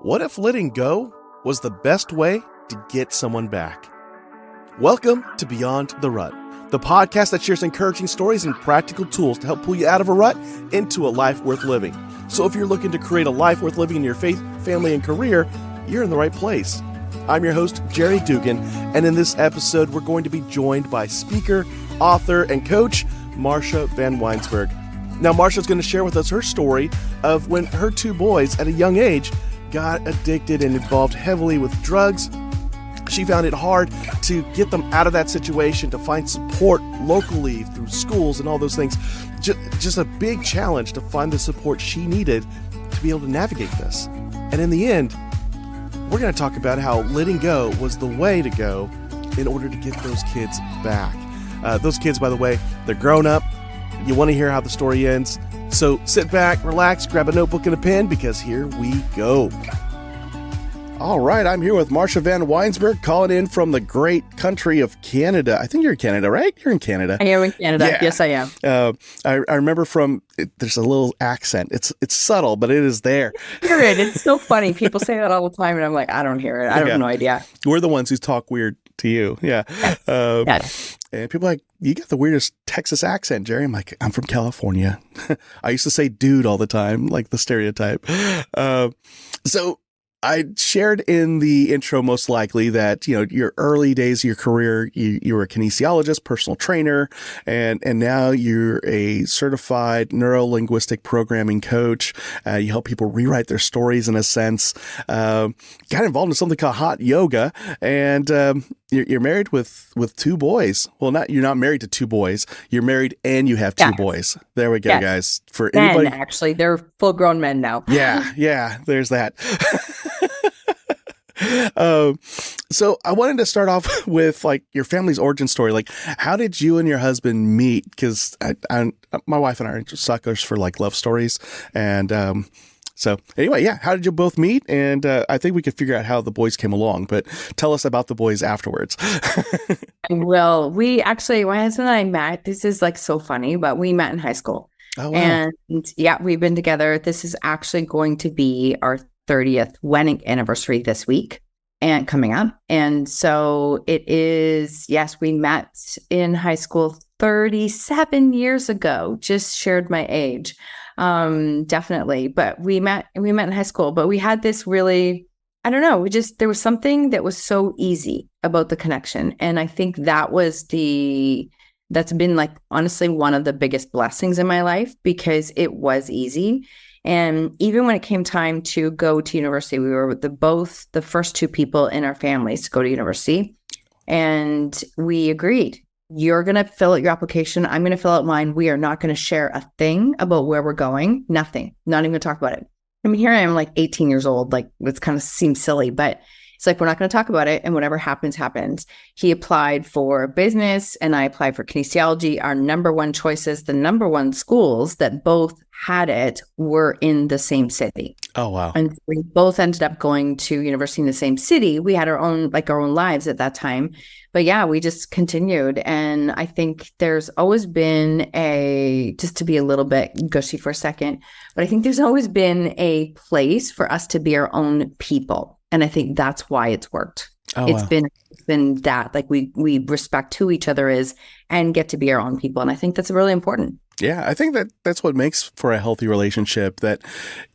What if letting go was the best way to get someone back? Welcome to Beyond the Rut, the podcast that shares encouraging stories and practical tools to help pull you out of a rut into a life worth living. So if you're looking to create a life worth living in your faith, family, and career, you're in the right place. I'm your host, Jerry Dugan, and in this episode, we're going to be joined by speaker, author, and coach, Marsha Vanwynsberghe. Now, Marsha's going to share with us her story of when her two boys at a young age got addicted and involved heavily with drugs. She found it hard to get them out of that situation, to find support locally through schools and all those things. Just a big challenge to find the support she needed to be able to navigate this. And in the end, we're going to talk about how letting go was the way to go in order to get those kids back. Those kids, by the way, they're grown up. You want to hear how the story ends. So sit back, relax, grab a notebook and a pen, because here we go. All right, I'm here with Marsha Vanwynsberghe, calling in from the great country of Canada. I think you're in Canada, right? You're in Canada. I am in Canada. Yeah. Yes, I am. I remember there's a little accent. It's subtle, but it is there. I hear it. It's so funny. People say that all the time, and I'm like, I don't hear it. I have no idea. We're the ones who talk weird to you. Yeah. Yes. And people are like, you got the weirdest Texas accent, Jerry. I'm like, I'm from California. I used to say dude all the time, like the stereotype. So I shared in the intro, most likely, that, your early days of your career, you were a kinesiologist, personal trainer, and now you're a certified neuro-linguistic programming coach. You help people rewrite their stories in a sense. Got involved in something called hot yoga, and you're married with two boys. Well, you're not married to two boys. You're married and you have two boys. There we go, guys. For anybody, men, actually, they're full-grown men now. Yeah. There's that. So I wanted to start off with your family's origin story. How did you and your husband meet? Because my wife and I are suckers for love stories. And so anyway, how did you both meet? And I think we could figure out how the boys came along, but tell us about the boys afterwards. Well, my husband and I met. This is so funny, but we met in high school. Oh, wow. And we've been together. This is actually going to be our 30th wedding anniversary this week and coming up. And so it is, yes, we met in high school 37 years ago, just shared my age. Definitely. But we met in high school, but we had this really, I don't know, there was something that was so easy about the connection. And I think that's been honestly one of the biggest blessings in my life, because it was easy. And even when it came time to go to university, we were both the first two people in our families to go to university. And we agreed, you're going to fill out your application. I'm going to fill out mine. We are not going to share a thing about where we're going. Nothing. Not even going to talk about it. I mean, here I am 18 years old. It kind of seems silly, but it's we're not going to talk about it. And whatever happens, happens. He applied for business and I applied for kinesiology. Our number one choices, the number one schools that both had it, were in the same city. Oh, wow. And we both ended up going to university in the same city. We had our own lives at that time. But we just continued. And I think there's always been just to be a little bit gushy for a second, but I think there's always been a place for us to be our own people. And I think that's why it's worked. Oh, it's wow. been that we respect who each other is and get to be our own people. And I think that's really important. Yeah, I think that's what makes for a healthy relationship, that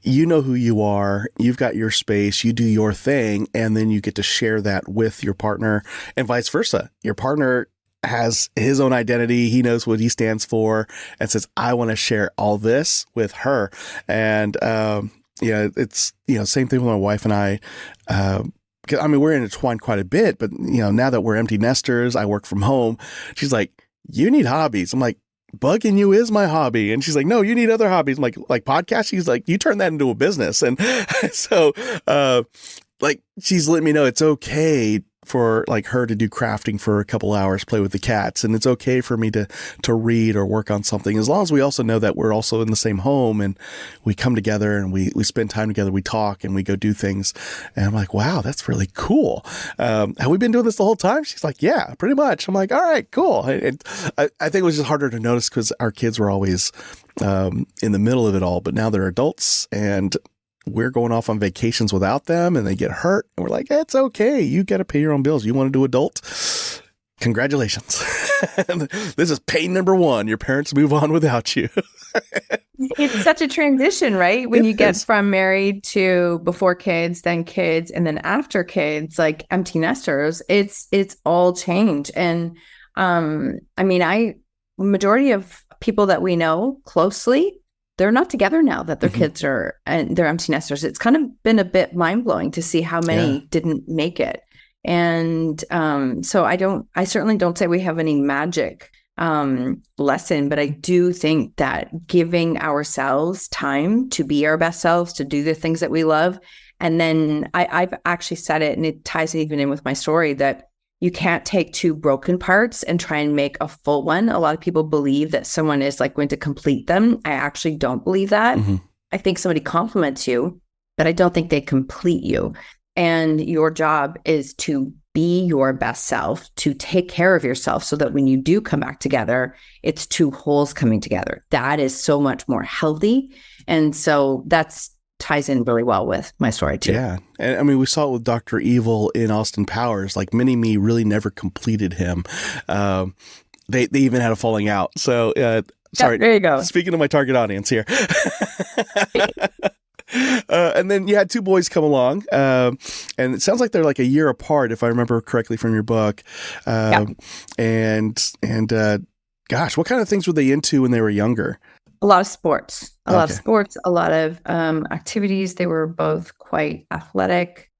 you know who you are, you've got your space, you do your thing, and then you get to share that with your partner, and vice versa. Your partner has his own identity. He knows what he stands for and says, I want to share all this with her. And, it's, same thing with my wife and I. We're intertwined quite a bit, but, now that we're empty nesters, I work from home. She's like, you need hobbies. I'm like, bugging you is my hobby. And she's like, no, you need other hobbies. I'm like podcasts. She's like, you turn that into a business. And so, she's letting me know it's okay for her to do crafting for a couple hours, play with the cats. And it's okay for me to read or work on something, as long as we also know that we're also in the same home and we come together and we spend time together, we talk and we go do things. And I'm like, wow, that's really cool. Have we been doing this the whole time? She's like, yeah, pretty much. I'm like, all right, cool. And I think it was just harder to notice because our kids were always in the middle of it all, but now they're adults and we're going off on vacations without them and they get hurt. And we're like, it's okay. You got to pay your own bills. You want to do adult? Congratulations. This is pain number one. Your parents move on without you. It's such a transition, right? When you get from married to before kids, then kids, and then after kids, like empty nesters, it's all change. And majority of people that we know closely, they're not together now that their kids are, and they're empty nesters. It's kind of been a bit mind blowing to see how many didn't make it. And so I certainly don't say we have any magic lesson, but I do think that giving ourselves time to be our best selves, to do the things that we love. And then I've actually said it, and it ties even in with my story, that you can't take two broken parts and try and make a full one. A lot of people believe that someone is like going to complete them. I actually don't believe that. I think somebody complements you, but I don't think they complete you. And your job is to be your best self, to take care of yourself so that when you do come back together, it's two wholes coming together. That is so much more healthy. And so that's ties in really well with my story too. Yeah. And I mean, we saw it with Dr. Evil in Austin Powers. Like Mini-Me really never completed him. They even had a falling out. So sorry. There you go. Speaking of my target audience here. And then you had two boys come along, and it sounds like they're like a year apart, if I remember correctly from your book. And gosh, what kind of things were they into when they were younger? A lot of sports, a lot of activities. They were both quite athletic.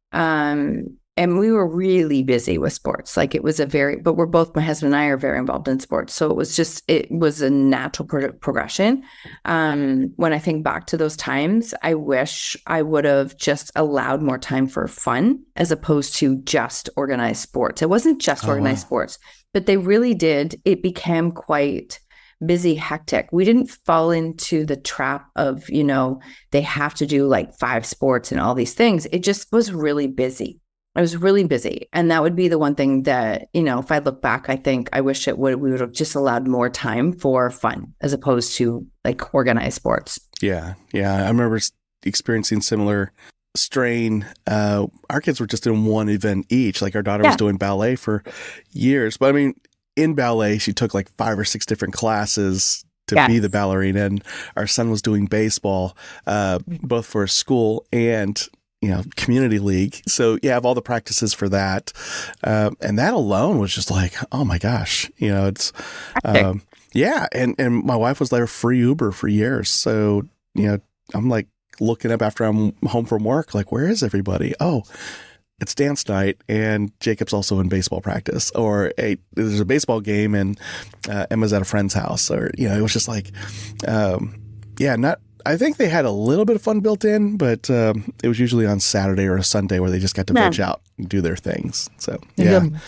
And we were really busy with sports. Like it was but my husband and I are very involved in sports. So it was a natural progression. When I think back to those times, I wish I would have just allowed more time for fun as opposed to just organized sports. It wasn't just organized sports, but they really did. It became quite busy, hectic. We didn't fall into the trap of, they have to do like 5 sports and all these things. It just was really busy. I was really busy. And that would be the one thing that, if I look back, I think I wish we would have just allowed more time for fun as opposed to like organized sports. Yeah. Yeah. I remember experiencing similar strain. Our kids were just in one event each. Like our daughter was doing ballet for years. But I mean, in ballet, she took like 5 or 6 different classes to be the ballerina. And our son was doing baseball, both for school and community league. So you have all the practices for that. And that alone was just like, oh my gosh, it's, And my wife was there free Uber for years. So, I'm like looking up after I'm home from work, like, where is everybody? Oh, it's dance night and Jacob's also in baseball practice, or there's a baseball game and Emma's at a friend's house, or, it was just like, I think they had a little bit of fun built in, but it was usually on Saturday or a Sunday where they just got to veg out and do their things. So, man.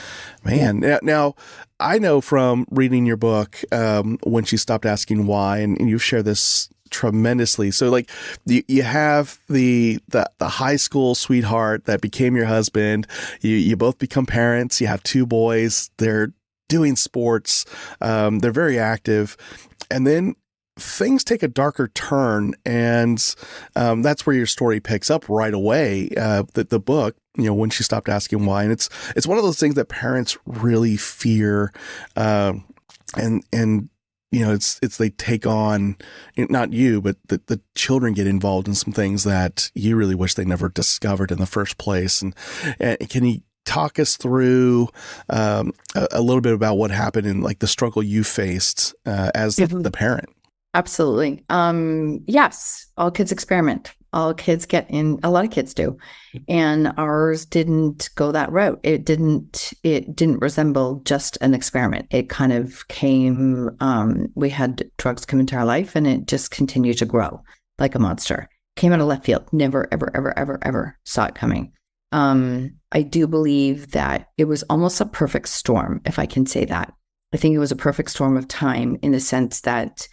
Now, I know from reading your book, When She Stopped Asking Why, and you've shared this tremendously. So, like, you have the high school sweetheart that became your husband. You both become parents. You have 2 boys. They're doing sports. They're very active. And then things take a darker turn, and that's where your story picks up right away. The book, When She Stopped Asking Why, and it's one of those things that parents really fear, and it's they take on, not you, but the children get involved in some things that you really wish they never discovered in the first place. And can you talk us through a little bit about what happened and like the struggle you faced as the parent? Absolutely. Yes, all kids experiment. All kids a lot of kids do. And ours didn't go that route. It didn't resemble just an experiment. It kind of came, we had drugs come into our life and it just continued to grow like a monster. Came out of left field. Never, ever, ever, ever, ever saw it coming. I do believe that it was almost a perfect storm, if I can say that. I think it was a perfect storm of time in the sense that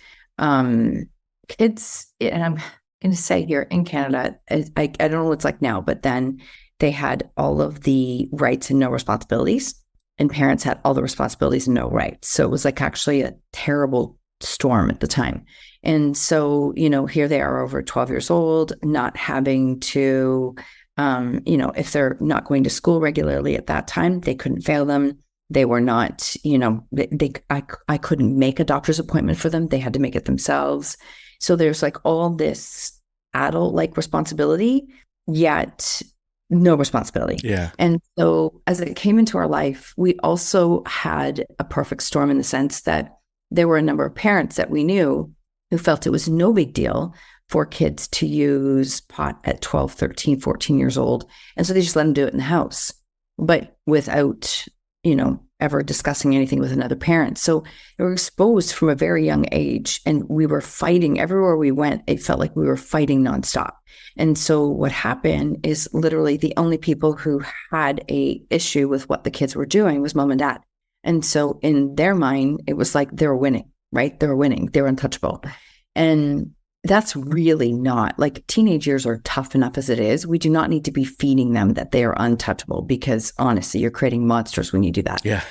kids, and I'm going to say here in Canada, I don't know what it's like now, but then they had all of the rights and no responsibilities, and parents had all the responsibilities and no rights. So it was like actually a terrible storm at the time. And so, here they are over 12 years old, not having to, if they're not going to school regularly at that time, they couldn't fail them. They were not, I couldn't make a doctor's appointment for them. They had to make it themselves. So there's like all this adult-like responsibility, yet no responsibility. Yeah. And so as it came into our life, we also had a perfect storm in the sense that there were a number of parents that we knew who felt it was no big deal for kids to use pot at 12, 13, 14 years old. And so they just let them do it in the house, but without, ever discussing anything with another parent. So they were exposed from a very young age, and we were fighting everywhere we went. It felt like we were fighting nonstop. And so what happened is literally the only people who had a issue with what the kids were doing was mom and dad. And so in their mind, it was like they were winning, right? They were winning. They were untouchable. And that's really not, like, teenage years are tough enough as it is. We do not need to be feeding them that they are untouchable, because honestly, you're creating monsters when you do that. Yeah.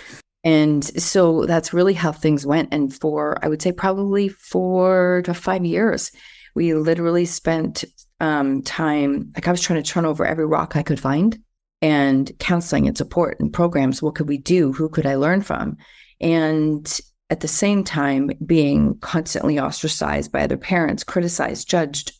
And so that's really how things went. And for, I would say, probably 4 to 5 years, we literally spent time, like I was trying to turn over every rock I could find, and counseling and support and programs. What could we do? Who could I learn from? And at the same time, being constantly ostracized by other parents, criticized, judged.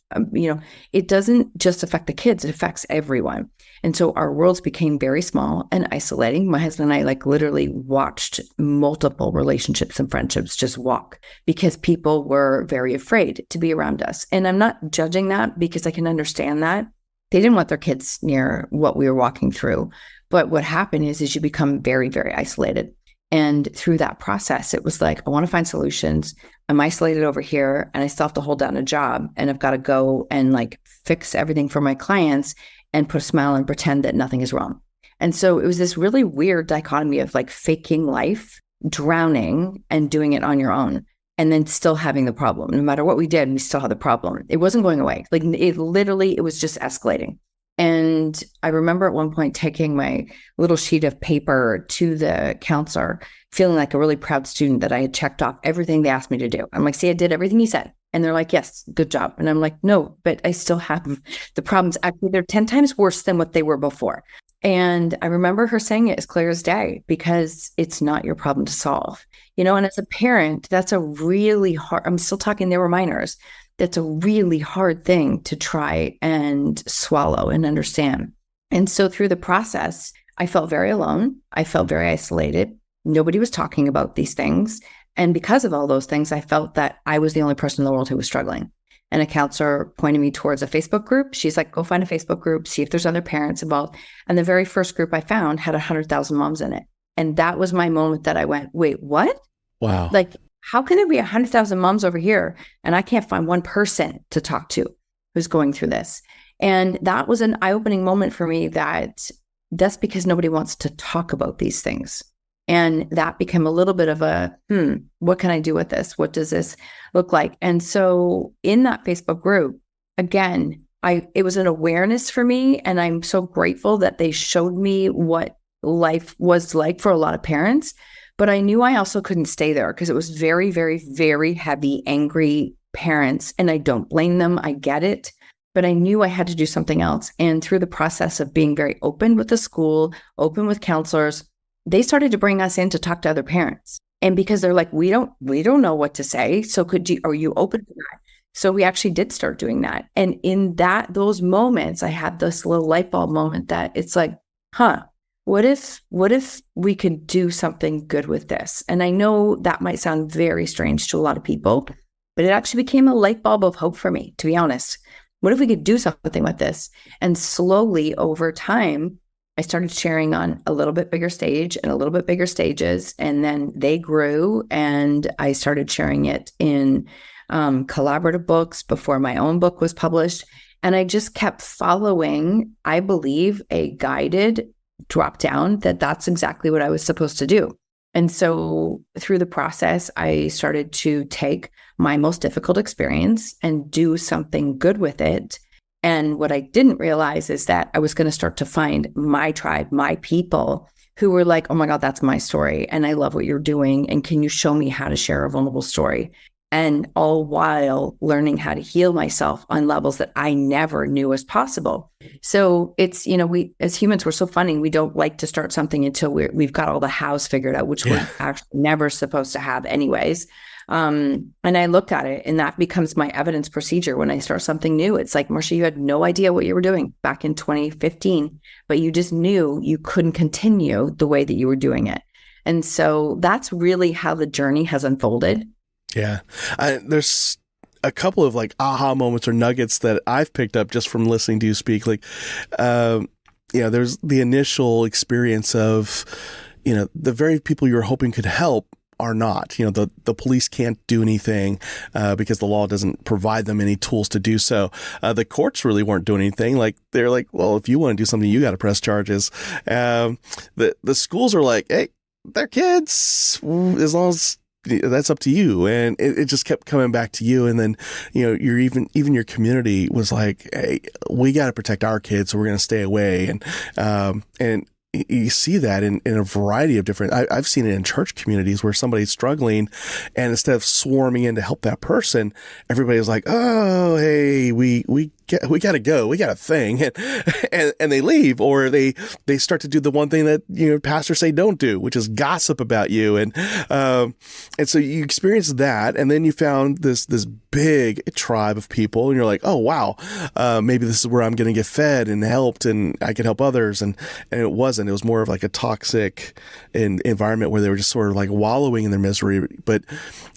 It doesn't just affect the kids, it affects everyone. And so our worlds became very small and isolating. My husband and I literally watched multiple relationships and friendships just walk, because people were very afraid to be around us. And I'm not judging that, because I can understand that. They didn't want their kids near what we were walking through. But what happened is you become very, very isolated. And through that process, it was like, I want to find solutions. I'm isolated over here, and I still have to hold down a job, and I've got to go and fix everything for my clients and put a smile and pretend that nothing is wrong. And so it was this really weird dichotomy of faking life, drowning, and doing it on your own, and then still having the problem. No matter what we did, we still had the problem. It wasn't going away. It was just escalating. And I remember at one point taking my little sheet of paper to the counselor, feeling like a really proud student that I had checked off everything they asked me to do. I'm like, see, I did everything he said. And they're like, yes, good job. And I'm like, no, but I still have the problems. Actually, they're 10 times worse than what they were before. And I remember her saying it as clear as day, because it's not your problem to solve. And as a parent, that's a really hard, I'm still talking, they were minors. That's a really hard thing to try and swallow and understand. And so through the process, I felt very alone. I felt very isolated. Nobody was talking about these things. And because of all those things, I felt that I was the only person in the world who was struggling. And a counselor pointed me towards a Facebook group. She's like, go find a Facebook group, see if there's other parents involved. And the very first group I found had 100,000 moms in it. And that was my moment that I went, wait, what? Wow. How can there be 100,000 moms over here and I can't find one person to talk to who's going through this? And that was an eye-opening moment for me, that's because nobody wants to talk about these things. And that became a little bit of a, what can I do with this? What does this look like? And so in that Facebook group, again, it was an awareness for me. And I'm so grateful that they showed me what life was like for a lot of parents. But I knew I also couldn't stay there, because it was very, very, very heavy, angry parents. And I don't blame them. I get it. But I knew I had to do something else. And through the process of being very open with the school, open with counselors, they started to bring us in to talk to other parents. And because they're like, we don't know what to say. So are you open to that? So we actually did start doing that. And in those moments, I had this little light bulb moment that it's like, what if we could do something good with this? And I know that might sound very strange to a lot of people, but it actually became a light bulb of hope for me, to be honest. What if we could do something with this? And slowly over time, I started sharing on a little bit bigger stage and a little bit bigger stages. And then they grew, and I started sharing it in collaborative books before my own book was published. And I just kept following, I believe, a guided drop down that's exactly what I was supposed to do. And so through the process, I started to take my most difficult experience and do something good with it. And what I didn't realize is that I was going to start to find my tribe, my people who were like, oh my God, that's my story. And I love what you're doing. And can you show me how to share a vulnerable story? and all while learning how to heal myself on levels that I never knew was possible. So it's, we as humans, we're so funny. We don't like to start something until we've got all the hows figured out, which we're actually never supposed to have anyways. And I looked at it, and that becomes my evidence procedure when I start something new. It's like, Marsha, you had no idea what you were doing back in 2015, but you just knew you couldn't continue the way that you were doing it. And so that's really how the journey has unfolded. Yeah. There's a couple of like aha moments or nuggets that I've picked up just from listening to you speak. Like, there's the initial experience of, the very people you were hoping could help are not. The police can't do anything because the law doesn't provide them any tools to do so. The courts really weren't doing anything. Like, they're like, well, if you want to do something, you got to press charges. The schools are like, hey, they're kids, as long as that's up to you. And it just kept coming back to you. And then, you're even your community was like, hey, we got to protect our kids, so we're going to stay away. And you see that in a variety of different, I've seen it in church communities where somebody's struggling, and instead of swarming in to help that person, everybody's like, oh, hey, we got to go. We got a thing. And they leave, or they start to do the one thing that, pastors say don't do, which is gossip about you. And so you experience that. And then you found this big tribe of people, and you're like, oh, wow, maybe this is where I'm going to get fed and helped, and I can help others. And it wasn't. It was more of like a toxic environment where they were just sort of like wallowing in their misery. But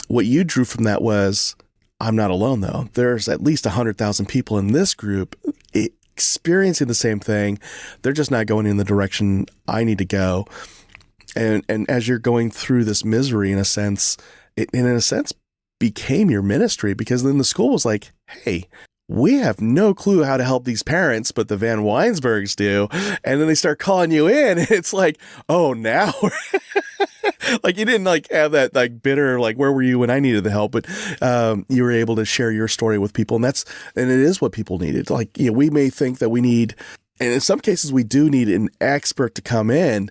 what you drew from that was, I'm not alone, though. There's at least 100,000 people in this group experiencing the same thing. They're just not going in the direction I need to go. And as you're going through this misery, in a sense, it became your ministry, because then the school was like, hey, we have no clue how to help these parents, but the Vanwynsberghes do. And then they start calling you in, and it's like, oh, now like, you didn't like have that like bitter, like, where were you when I needed the help? But you were able to share your story with people. And it is what people needed. Like, we may think that we need, and in some cases we do need an expert to come in.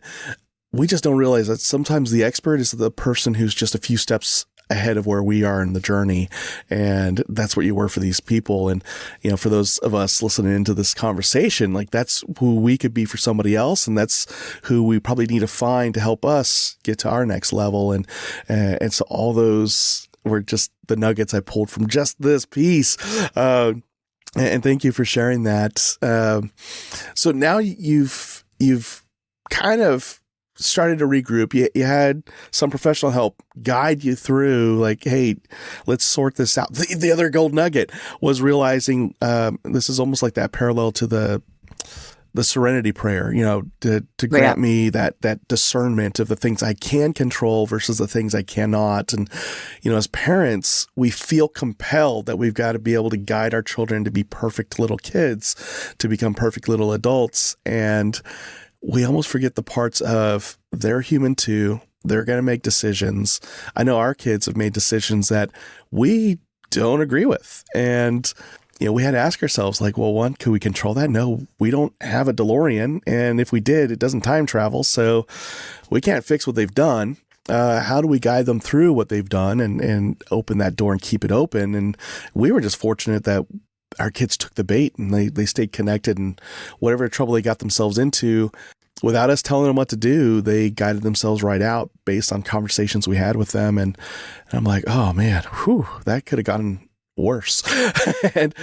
We just don't realize that sometimes the expert is the person who's just a few steps ahead of where we are in the journey. And that's what you were for these people. And, for those of us listening into this conversation, like, that's who we could be for somebody else. And that's who we probably need to find to help us get to our next level. And so all those were just the nuggets I pulled from just this piece. And thank you for sharing that. So now you've kind of started to regroup. You had some professional help guide you through, like, hey, let's sort this out. The other gold nugget was realizing this is almost like that parallel to the serenity prayer, to grant me that discernment of the things I can control versus the things I cannot. And, as parents, we feel compelled that we've got to be able to guide our children to be perfect little kids, to become perfect little adults. And we almost forget the parts of they're human too. They're going to make decisions. I know our kids have made decisions that we don't agree with. And, we had to ask ourselves, like, well, one, could we control that? No, we don't have a DeLorean. And if we did, it doesn't time travel. So we can't fix what they've done. How do we guide them through what they've done and open that door and keep it open? And we were just fortunate that our kids took the bait, and they stayed connected, and whatever trouble they got themselves into, without us telling them what to do, they guided themselves right out based on conversations we had with them. And I'm like, oh man, that could have gotten worse. And,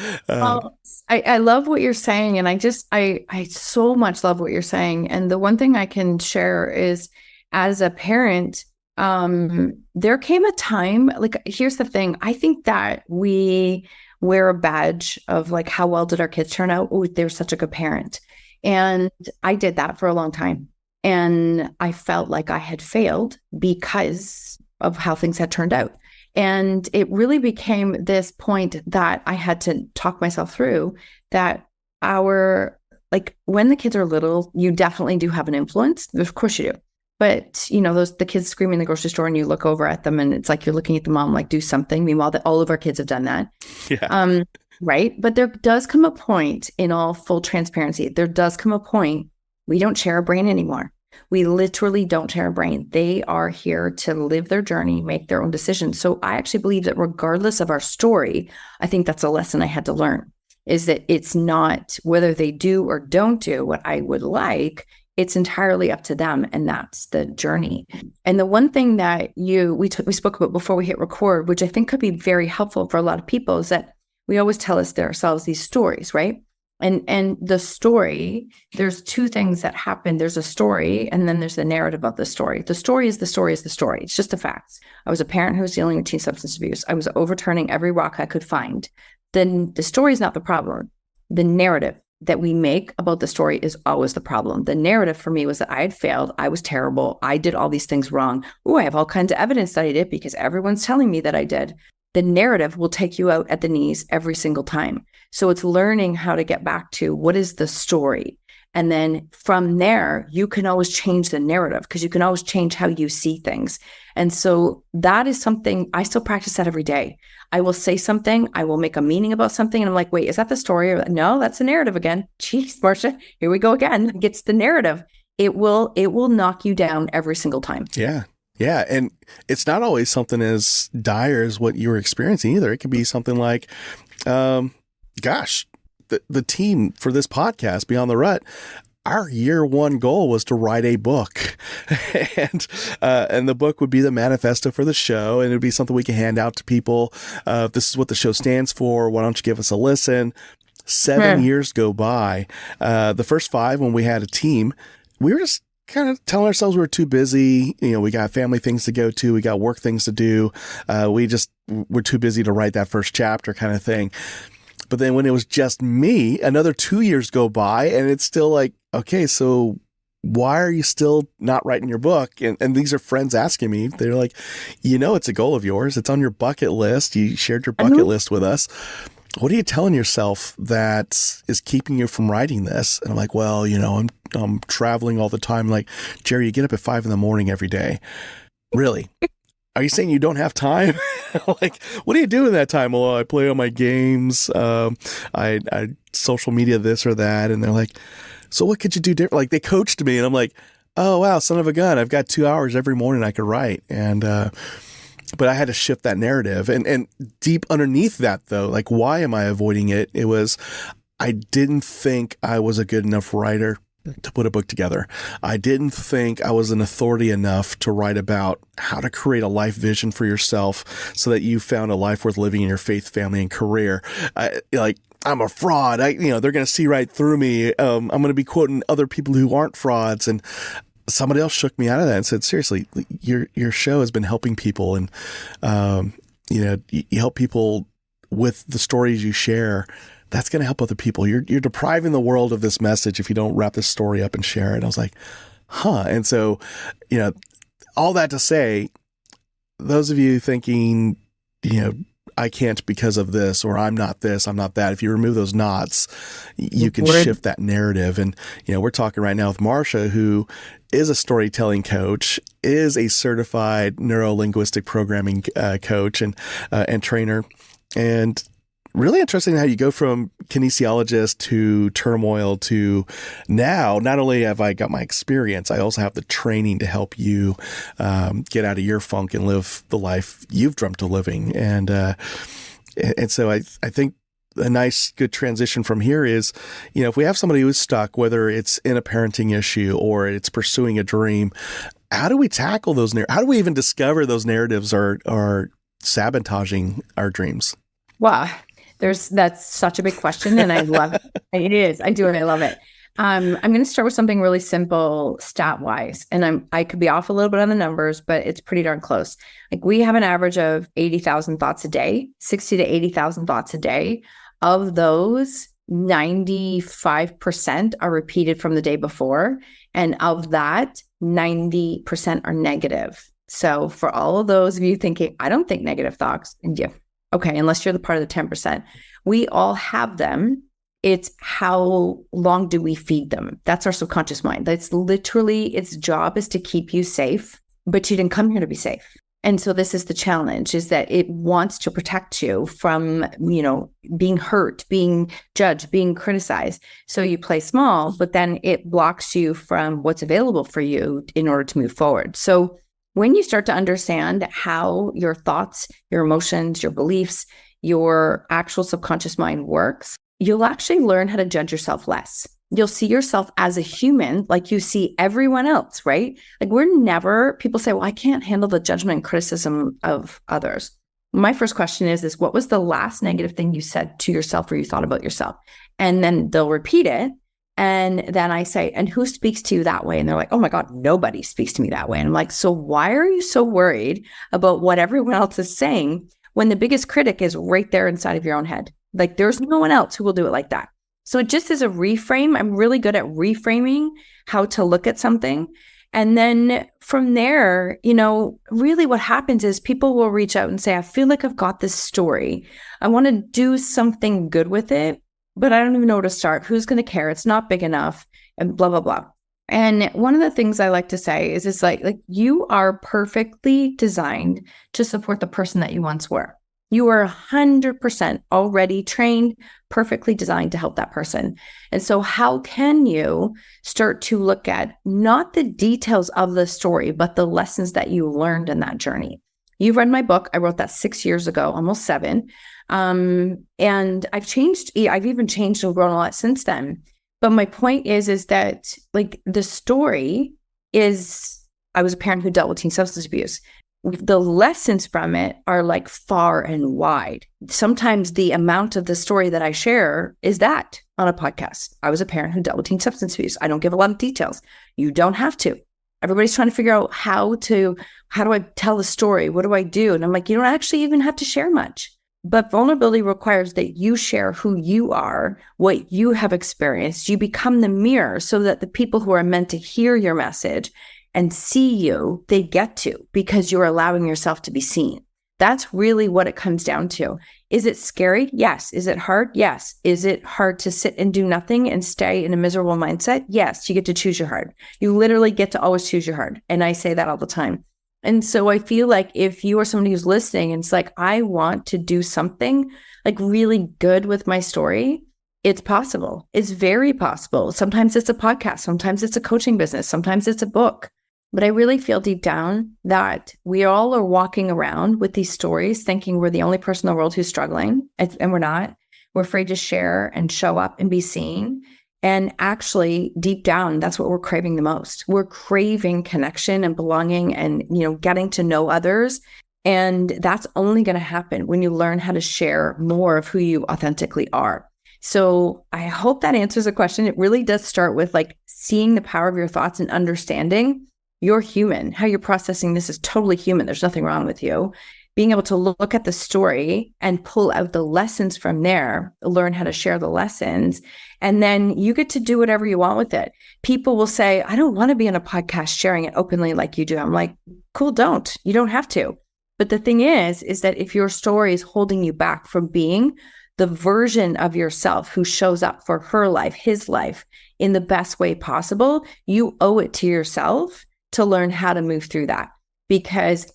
I love what you're saying. And I so much love what you're saying. And the one thing I can share is, as a parent, there came a time, like, here's the thing. I think that we wear a badge of like, how well did our kids turn out? Oh, they're such a good parent. And I did that for a long time. And I felt like I had failed because of how things had turned out. And it really became this point that I had to talk myself through, that when the kids are little, you definitely do have an influence. Of course you do. But, the kids screaming in the grocery store, and you look over at them and it's like you're looking at the mom, like, do something. Meanwhile, all of our kids have done that. Yeah. Right. But there does come a point, in all full transparency, there does come a point we don't share a brain anymore. We literally don't share a brain. They are here to live their journey, make their own decisions. So I actually believe that regardless of our story, I think that's a lesson I had to learn, is that it's not whether they do or don't do what I would like. It's entirely up to them, and that's the journey. And the one thing that we spoke about before we hit record, which I think could be very helpful for a lot of people, is that we always tell ourselves these stories, right? And the story, there's two things that happen. There's a story, and then there's the narrative of the story. The story is the story is the story. It's just the facts. I was a parent who was dealing with teen substance abuse. I was overturning every rock I could find. Then the story is not the problem. The narrative that we make about the story is always the problem. The narrative for me was that I had failed. I was terrible. I did all these things wrong. Oh, I have all kinds of evidence that I did because everyone's telling me that I did. The narrative will take you out at the knees every single time. So it's learning how to get back to what is the story. And then from there, you can always change the narrative because you can always change how you see things. And so that is something I still practice that every day. I will say something, I will make a meaning about something. And I'm like, wait, is that the story? Or no, that's the narrative again. Jeez, Marsha, here we go again. It's the narrative. It will knock you down every single time. Yeah. Yeah. And it's not always something as dire as what you were experiencing either. It could be something like, the team for this podcast, Beyond the Rut, our year one goal was to write a book, and the book would be the manifesto for the show, and it'd be something we can hand out to people. This is what the show stands for. Why don't you give us a listen? 7 years go by. The first 5, when we had a team, we were just kind of telling ourselves we were too busy. You know, we got family things to go to. We got work things to do. We're too busy to write that first chapter kind of thing. But then when it was just me, another 2 years go by and it's still like, okay, so why are you still not writing your book? And these are friends asking me. They're like, it's a goal of yours. It's on your bucket list. You shared your bucket list with us. What are you telling yourself that is keeping you from writing this? And I'm like, well, I'm traveling all the time. Like, Jerry, you get up at 5 a.m. every day. Really? Are you saying you don't have time? Like, what do you do in that time? Well, I play on my games. I social media this or that. And they're like, so what could you do different? Like, they coached me and I'm like, oh, wow, son of a gun. I've got 2 hours every morning I could write. And, but I had to shift that narrative and deep underneath that though, like, why am I avoiding it? It was, I didn't think I was a good enough writer to put a book together. I didn't think I was an authority enough to write about how to create a life vision for yourself so that you found a life worth living in your faith, family, and career. I'm a fraud. They're going to see right through me. I'm going to be quoting other people who aren't frauds. And somebody else shook me out of that and said, seriously, your show has been helping people. And, you help people with the stories you share. That's going to help other people. You're depriving the world of this message if you don't wrap this story up and share it. I was like, huh. And so, all that to say, those of you thinking, I can't because of this, or I'm not this, I'm not that. If you remove those knots, you can shift that narrative. And, we're talking right now with Marsha, who is a storytelling coach, is a certified neuro-linguistic programming coach and trainer. And really interesting how you go from kinesiologist to turmoil to now, not only have I got my experience, I also have the training to help you get out of your funk and live the life you've dreamt of living. And so I think a nice, good transition from here is, if we have somebody who's stuck, whether it's in a parenting issue or it's pursuing a dream, how do we tackle those how do we even discover those narratives are sabotaging our dreams? Wow. That's such a big question, and I love it. It is. I do, and I love it. I'm going to start with something really simple stat wise, and I could be off a little bit on the numbers, but it's pretty darn close. Like, we have an average of 80,000 thoughts a day, 60 to 80,000 thoughts a day. Of those, 95% are repeated from the day before, and of that, 90% are negative. So for all of those of you thinking, I don't think negative thoughts, and yeah. Okay, unless you're the part of the 10%. We all have them. It's how long do we feed them? That's our subconscious mind. That's literally, its job is to keep you safe, but you didn't come here to be safe. And so this is the challenge, is that it wants to protect you from, being hurt, being judged, being criticized. So you play small, but then it blocks you from what's available for you in order to move forward. So when you start to understand how your thoughts, your emotions, your beliefs, your actual subconscious mind works, you'll actually learn how to judge yourself less. You'll see yourself as a human like you see everyone else, right? Like people say, well, I can't handle the judgment and criticism of others. My first question is what was the last negative thing you said to yourself or you thought about yourself? And then they'll repeat it. And then I say, and who speaks to you that way? And they're like, oh my God, nobody speaks to me that way. And I'm like, so why are you so worried about what everyone else is saying when the biggest critic is right there inside of your own head? Like there's no one else who will do it like that. So it just is a reframe. I'm really good at reframing how to look at something. And then from there, really what happens is people will reach out and say, I feel like I've got this story. I want to do something good with it, but I don't even know where to start. Who's going to care? It's not big enough, and blah, blah, blah. And one of the things I like to say is it's like you are perfectly designed to support the person that you once were. You are 100% already trained, perfectly designed to help that person. And so how can you start to look at not the details of the story, but the lessons that you learned in that journey? You've read my book. I wrote that 6 years ago, almost 7. And I've even changed and grown a lot since then. But my point is that the story is, I was a parent who dealt with teen substance abuse. The lessons from it are far and wide. Sometimes the amount of the story that I share is that on a podcast. I was a parent who dealt with teen substance abuse. I don't give a lot of details. You don't have to. Everybody's trying to figure out how do I tell the story? What do I do? And I'm like, you don't actually even have to share much. But vulnerability requires that you share who you are, what you have experienced. You become the mirror so that the people who are meant to hear your message and see you, they get to, because you're allowing yourself to be seen. That's really what it comes down to. Is it scary? Yes. Is it hard? Yes. Is it hard to sit and do nothing and stay in a miserable mindset? Yes. You get to choose your hard. You literally get to always choose your hard. And I say that all the time. And so I feel like if you are somebody who's listening and it's like, I want to do something really good with my story, it's possible. It's very possible. Sometimes it's a podcast. Sometimes it's a coaching business. Sometimes it's a book. But I really feel deep down that we all are walking around with these stories thinking we're the only person in the world who's struggling, and we're not. We're afraid to share and show up and be seen. And actually, deep down, that's what we're craving the most. We're craving connection and belonging and, getting to know others. And that's only going to happen when you learn how to share more of who you authentically are. So I hope that answers the question. It really does start with seeing the power of your thoughts and understanding you're human. How you're processing this is totally human. There's nothing wrong with you. Being able to look at the story and pull out the lessons from there, learn how to share the lessons, and then you get to do whatever you want with it. People will say, I don't want to be on a podcast sharing it openly like you do. I'm like, cool, don't. You don't have to. But the thing is that if your story is holding you back from being the version of yourself who shows up for her life, his life, in the best way possible, you owe it to yourself to learn how to move through that. Because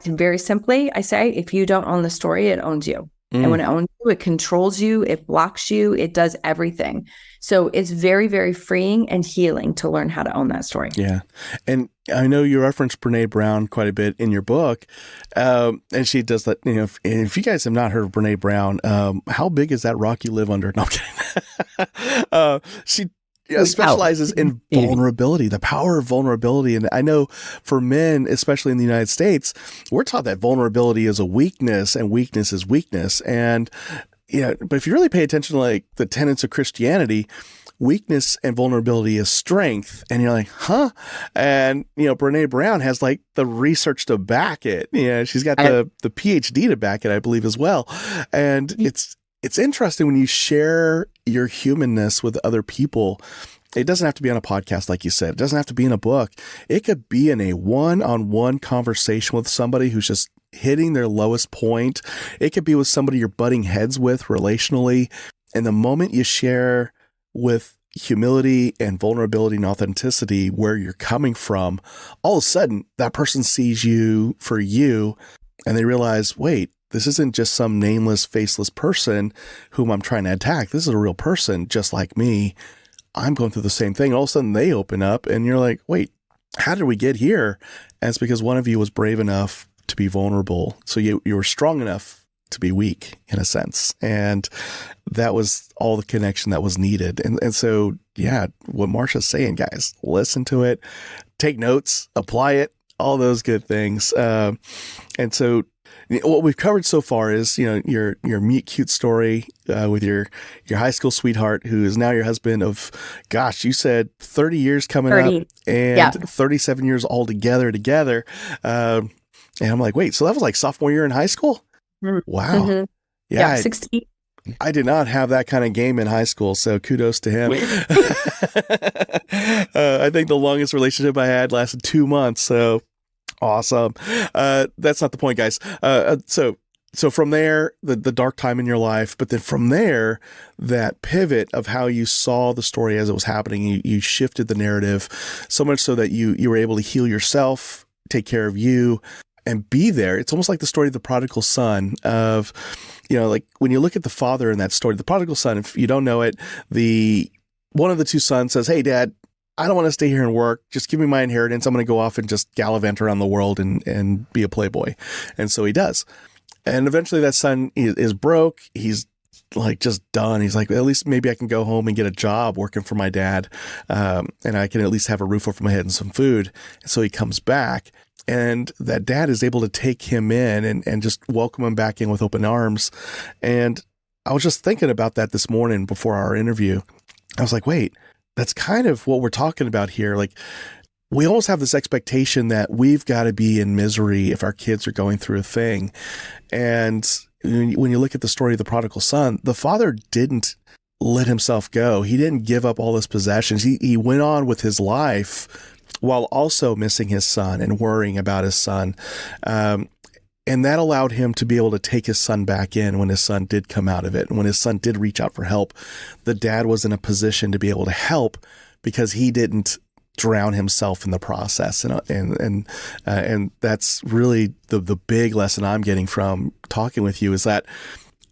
very simply, I say, if you don't own the story, it owns you. And when it owns you, it controls you, it blocks you, it does everything. So it's very, very freeing and healing to learn how to own that story. Yeah. And I know you reference Brene Brown quite a bit in your book. And she does that, if you guys have not heard of Brene Brown, how big is that rock you live under? No, I'm kidding. She specializes in vulnerability, the power of vulnerability. And I know for men, especially in the United States, we're taught that vulnerability is a weakness and weakness is weakness. And, but if you really pay attention to the tenets of Christianity, weakness and vulnerability is strength. And you're like, huh? And, Brene Brown has the research to back it. She's got the PhD to back it, I believe, as well. And it's interesting when you share your humanness with other people. It doesn't have to be on a podcast, like you said. It doesn't have to be in a book. It could be in a one-on-one conversation with somebody who's just hitting their lowest point. It could be with somebody you're butting heads with relationally. And the moment you share with humility and vulnerability and authenticity, where you're coming from, all of a sudden that person sees you for you and they realize, wait, this isn't just some nameless, faceless person whom I'm trying to attack. This is a real person just like me. I'm going through the same thing. All of a sudden they open up and you're like, wait, how did we get here? And it's because one of you was brave enough to be vulnerable. So you were strong enough to be weak in a sense. And that was all the connection that was needed. And so, yeah, what Marsha's saying, guys, listen to it, take notes, apply it, all those good things. And so what we've covered so far is, your meet cute story with your high school sweetheart, who is now your husband of, gosh, you said 30 years coming 30. up and 37 years all together. And I'm like, wait, so that was like sophomore year in high school? Wow. Mm-hmm. Yeah. 16. I did not have that kind of game in high school, so kudos to him. I think the longest relationship I had lasted 2 months, so awesome. That's not the point, guys. So from there, the dark time in your life, but then from there, that pivot of how you saw the story as it was happening, you shifted the narrative so much so that you were able to heal yourself, take care of you, and be there. It's almost like the story of the prodigal son of, like when you look at the father in that story, the prodigal son, if you don't know it, one of the two sons says, hey, Dad, I don't want to stay here and work. Just give me my inheritance. I'm going to go off and just gallivant around the world and be a playboy. And so he does. And eventually that son is broke. He's like just done. He's like, at least maybe I can go home and get a job working for my dad. And I can at least have a roof over my head and some food. And so he comes back. And that dad is able to take him in and just welcome him back in with open arms. And I was just thinking about that this morning before our interview. I was like, wait, that's kind of what we're talking about here. Like, we almost have this expectation that we've got to be in misery if our kids are going through a thing. And when you look at the story of the prodigal son, the father didn't let himself go. He didn't give up all his possessions. He went on with his life while also missing his son and worrying about his son. And that allowed him to be able to take his son back in when his son did come out of it. And when his son did reach out for help, the dad was in a position to be able to help because he didn't drown himself in the process. And that's really the big lesson I'm getting from talking with you, is that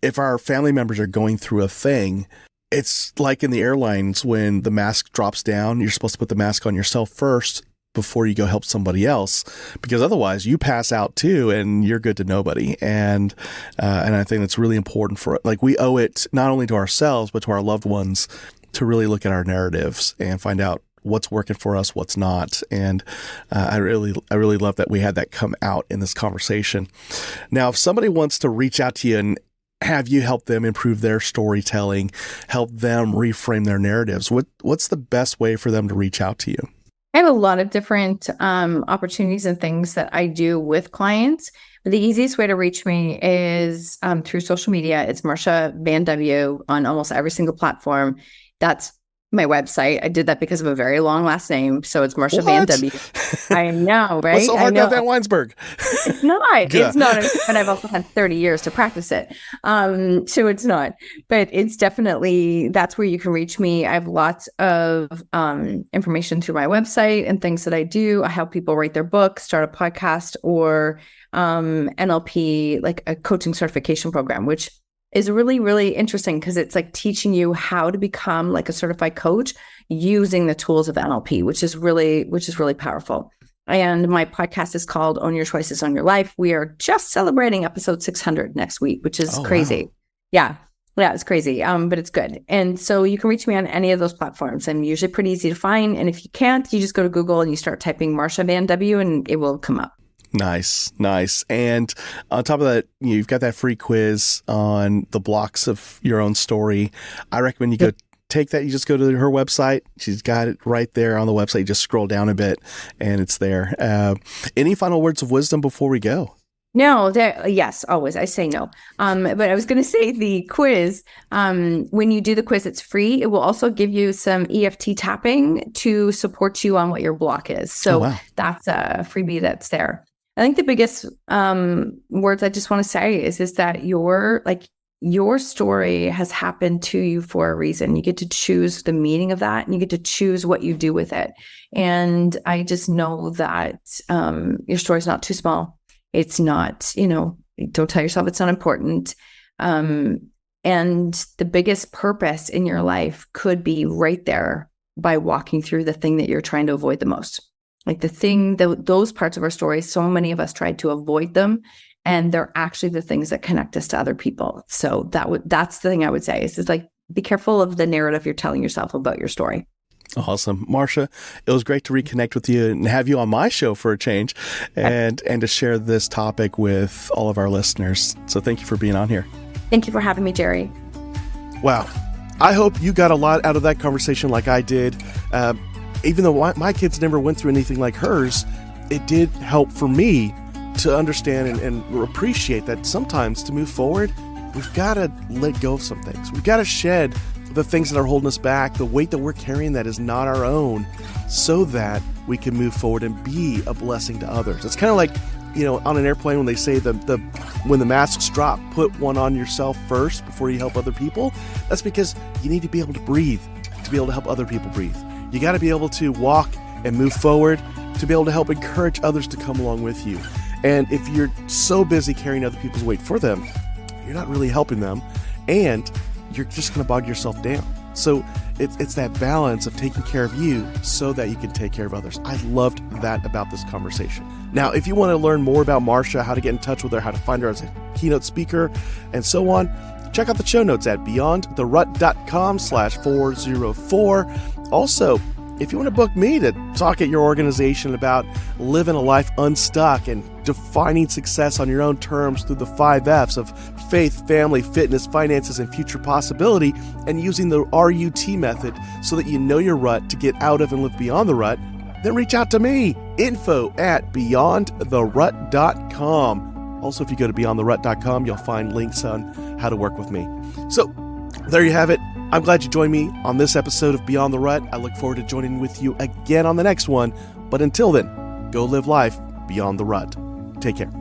if our family members are going through a thing, it's like in the airlines when the mask drops down, you're supposed to put the mask on yourself first before you go help somebody else, because otherwise you pass out too and you're good to nobody. And I think that's really important we owe it not only to ourselves, but to our loved ones to really look at our narratives and find out what's working for us, what's not. And I really love that we had that come out in this conversation. Now, if somebody wants to reach out to you and have you help them improve their storytelling, help them reframe their narratives, what's the best way for them to reach out to you? I have a lot of different opportunities and things that I do with clients. But the easiest way to reach me is through social media. It's Marsha Vanwynsberghe on almost every single platform. That's my website. I did that because of a very long last name. So it's Marsha Vanwynsberghe. I know, right? What's so hard about Vanwynsberghe? It's not. It's not. And I've also had 30 years to practice it. So it's not. But it's definitely, that's where you can reach me. I have lots of information through my website and things that I do. I help people write their book, start a podcast, or NLP, like a coaching certification program, which is really, really interesting because it's like teaching you how to become like a certified coach using the tools of NLP, which is really powerful. And my podcast is called Own Your Choices, Own Your Life. We are just celebrating episode 600 next week, which is crazy. Wow. Yeah, it's crazy. But it's good. And so you can reach me on any of those platforms. I'm usually pretty easy to find. And if you can't, you just go to Google and you start typing Marsha Vanwynsberghe and it will come up. Nice. And on top of that, you've got that free quiz on the blocks of your own story. I recommend you go take that. You just go to her website. She's got it right there on the website. You just scroll down a bit and it's there. Any final words of wisdom before we go? No, yes, always. I say no. But I was going to say the quiz, when you do the quiz, it's free. It will also give you some EFT tapping to support you on what your block is. So that's a freebie that's there. I think the biggest words I just want to say is that your story has happened to you for a reason. You get to choose the meaning of that, and you get to choose what you do with it. And I just know that your story is not too small. It's not, don't tell yourself it's not important. And the biggest purpose in your life could be right there by walking through the thing that you're trying to avoid the most. Like those parts of our story, so many of us tried to avoid them. And they're actually the things that connect us to other people. So that's the thing I would say is like, be careful of the narrative you're telling yourself about your story. Awesome. Marsha, it was great to reconnect with you and have you on my show for a change and to share this topic with all of our listeners. So thank you for being on here. Thank you for having me, Jerry. Wow. I hope you got a lot out of that conversation like I did. Even though my kids never went through anything like hers, it did help for me to understand and appreciate that sometimes to move forward, we've got to let go of some things. We've got to shed the things that are holding us back, the weight that we're carrying that is not our own, so that we can move forward and be a blessing to others. It's kind of like, on an airplane when they say when the masks drop, put one on yourself first before you help other people. That's because you need to be able to breathe, to be able to help other people breathe. You got to be able to walk and move forward to be able to help encourage others to come along with you. And if you're so busy carrying other people's weight for them, you're not really helping them, and you're just going to bog yourself down. So it's that balance of taking care of you so that you can take care of others. I loved that about this conversation. Now, if you want to learn more about Marsha, how to get in touch with her, how to find her as a keynote speaker, and so on, check out the show notes at beyondtherut.com/404. Also, if you want to book me to talk at your organization about living a life unstuck and defining success on your own terms through the 5 F's of faith, family, fitness, finances, and future possibility, and using the RUT method so that you know your rut to get out of and live beyond the rut, then reach out to me, info@beyondtherut.com. Also, if you go to beyondtherut.com, you'll find links on how to work with me. So there you have it. I'm glad you joined me on this episode of Beyond the Rut. I look forward to joining with you again on the next one. But until then, go live life beyond the rut. Take care.